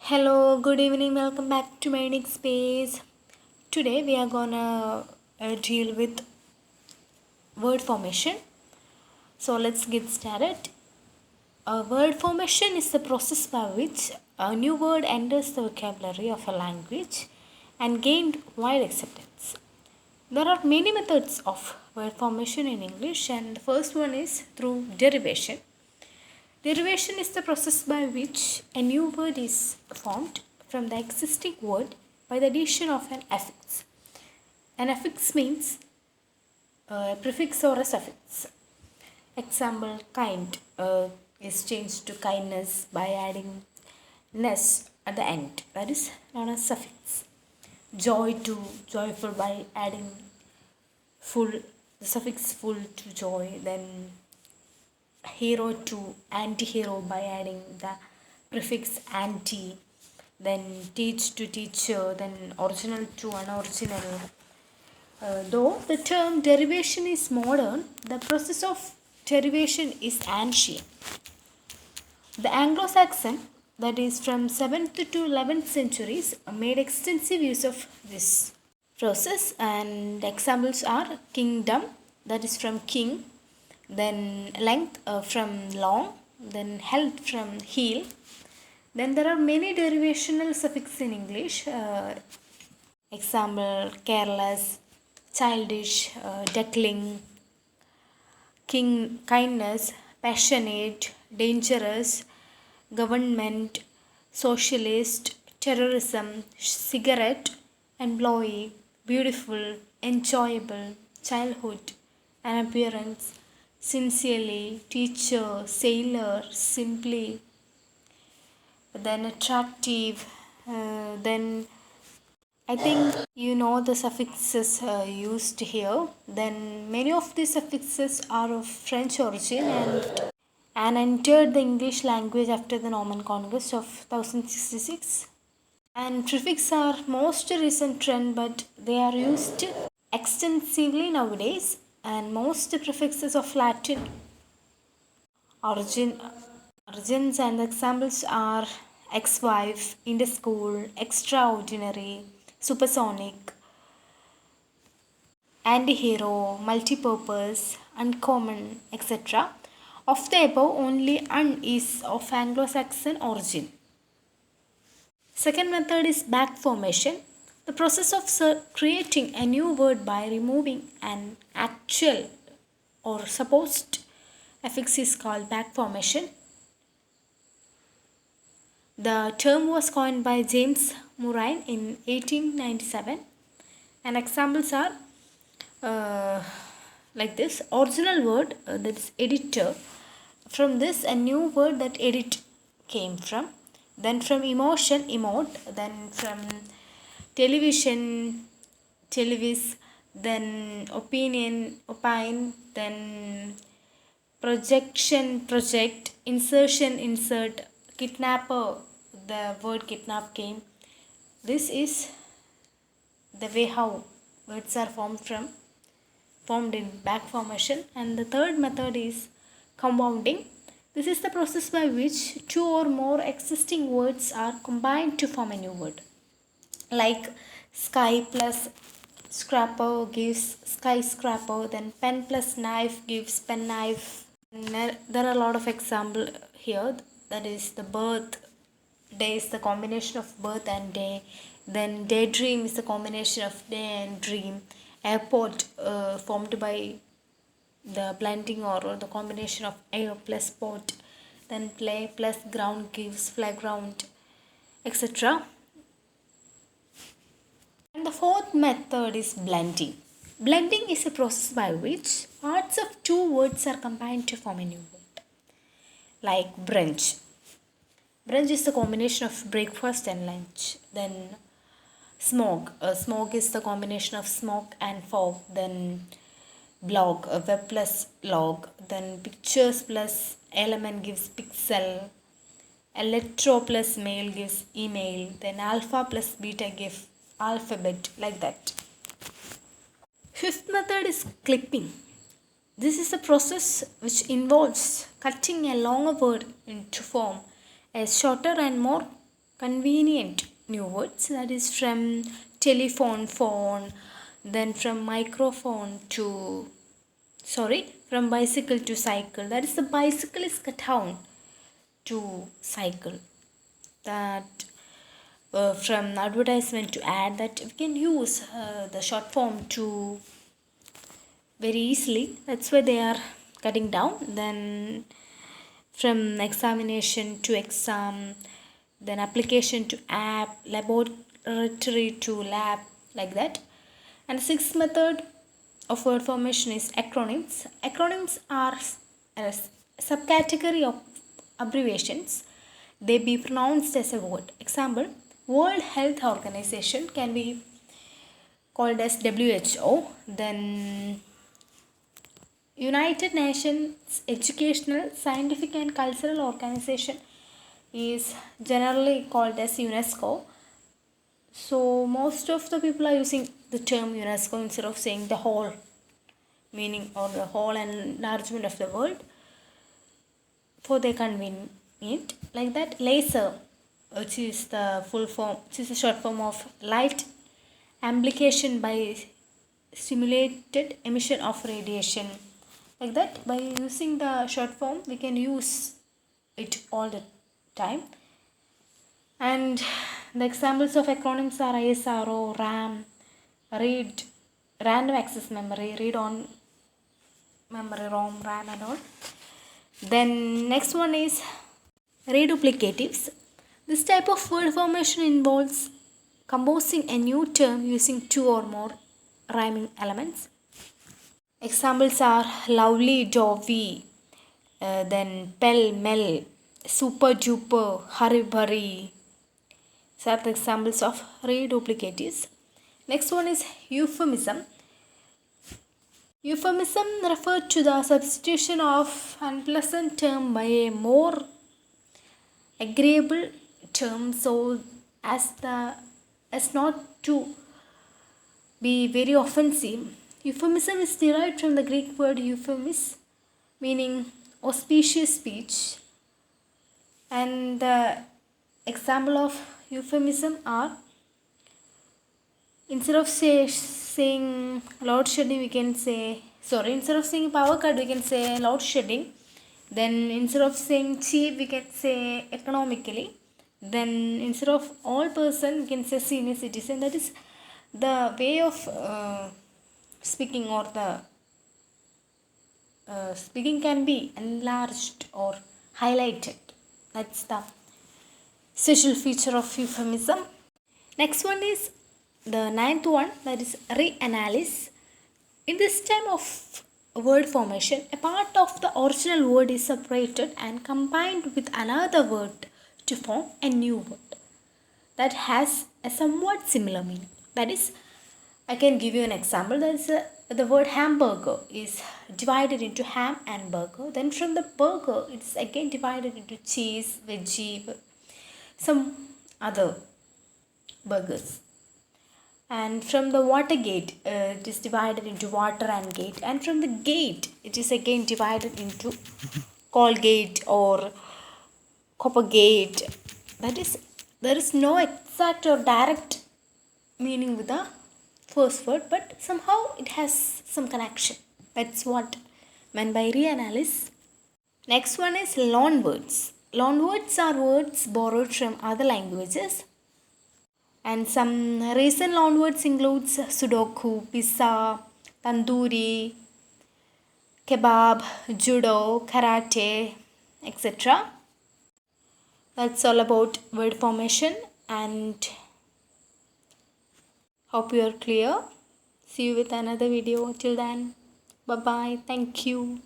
Hello, good evening, welcome back to my unique space. Today we are gonna deal with word formation. So let's get started. Word formation is the process by which a new word enters the vocabulary of a language and gained wide acceptance. There are many methods of word formation in English, and the first one is through derivation. Derivation is the process by which a new word is formed from the existing word by the addition of an affix. An affix means a prefix or a suffix. Example, kind is changed to kindness by adding ness at the end. That is known as suffix. Joy to joyful by adding full, the suffix full to joy. Then hero to anti-hero by adding the prefix anti, then teach to teacher, then original to unoriginal. Though the term derivation is modern, the process of derivation is ancient. The Anglo-Saxon, that is from 7th to 11th centuries, made extensive use of this process, and examples are kingdom, that is from king, then length from long, then health from heal. Then there are many derivational suffixes in English. Example, careless, childish, duckling, kindness, passionate, dangerous, government, socialist, terrorism, cigarette, employee, beautiful, enjoyable, childhood, an appearance, sincerely, teacher, sailor, simply, then attractive, then I think you know the suffixes used here. Then many of these suffixes are of French origin and entered the English language after the Norman Conquest of 1066. And prefixes are most recent trend, but they are used extensively nowadays. And most prefixes of Latin origins and examples are ex-wife, inter-school, extraordinary, supersonic, anti-hero, multi-purpose, uncommon, etc. Of the above, only un is of Anglo-Saxon origin. Second method is back formation. The process of creating a new word by removing an actual or supposed affix is called back formation. The term was coined by James Murray in 1897, and examples are like this: original word, that is editor. From this, a new word, that edit, came from. Then from emotion, emote. Then from television, televis. Then opinion, opine. Then projection, project. Insertion, insert. Kidnapper, the word kidnap came. This is the way how words are formed in back formation. And the third method is compounding. This is the process by which two or more existing words are combined to form a new word. Like sky plus scrapper gives skyscraper, then pen plus knife gives pen knife. And there are a lot of examples here. That is the birth, day is the combination of birth and day. Then daydream is the combination of day and dream. Airport formed by the blending or the combination of air plus port. Then play plus ground gives playground, etc. And the fourth method is blending. Blending is a process by which parts of two words are combined to form a new word. Like brunch. Brunch is the combination of breakfast and lunch. Then smoke. Smoke is the combination of smoke and fog. Then blog. Web plus log. Then pictures plus element gives pixel. Electro plus mail gives email. Then alpha plus beta gives alphabet. Like that. Fifth method is clipping. This is a process which involves cutting a longer word into form a shorter and more convenient new words, that is from telephone, phone, then from microphone to, from bicycle to cycle, that is the bicycle is cut down to cycle. That from advertisement to ad, that we can use the short form to very easily, that's why they are cutting down. Then from examination to exam, then application to app, laboratory to lab, like that. And the sixth method of word formation is acronyms. Acronyms are a subcategory of abbreviations. They be pronounced as a word. Example, World Health Organization can be called as WHO. Then United Nations Educational, Scientific and Cultural Organization is generally called as UNESCO. So most of the people are using the term UNESCO instead of saying the whole meaning or the whole enlargement of the world for their convenience. Like that, laser, which is the full form, which is the short form of light amplification by stimulated emission of radiation. Like that, by using the short form, we can use it all the time. And the examples of acronyms are ISRO, RAM, read, random access memory, read on memory, ROM, RAM and all. Then next one is re-duplicatives. This type of word formation involves composing a new term using two or more rhyming elements. Examples are lovely, dovey, then pell mell, super duper, hurry burry. These are the examples of re-duplicatives. Next one is euphemism. Euphemism refers to the substitution of unpleasant term by a more agreeable term, so as not to be very offensive. Euphemism is derived from the Greek word euphemis, meaning auspicious speech. And the example of euphemism are, instead of saying load shedding, we can say, instead of saying power cut, we can say load shedding. Then instead of saying cheap, we can say economically. Then instead of all person, we can say senior citizen. That is the way of speaking, or the speaking can be enlarged or highlighted. That's the special feature of euphemism. Next one is the ninth one, that is Re-Analyse. In this time of word formation, a part of the original word is separated and combined with another word to form a new word that has a somewhat similar meaning. That is, I can give you an example. That is the word hamburger is divided into ham and burger. Then from the burger, it is again divided into cheese, veggie, some other burgers. And from the Watergate, it is divided into water and gate. And from the gate, it is again divided into Colgate or Coppergate. That is, there is no exact or direct meaning with the first word, but somehow it has some connection. That's what meant by Re-Analyse. Next one is loan words. Loan words are words borrowed from other languages. And some recent loan words includes Sudoku, pizza, tandoori, kebab, judo, karate, etc. That's all about word formation, and hope you are clear. See you with another video. Till then, bye bye. Thank you.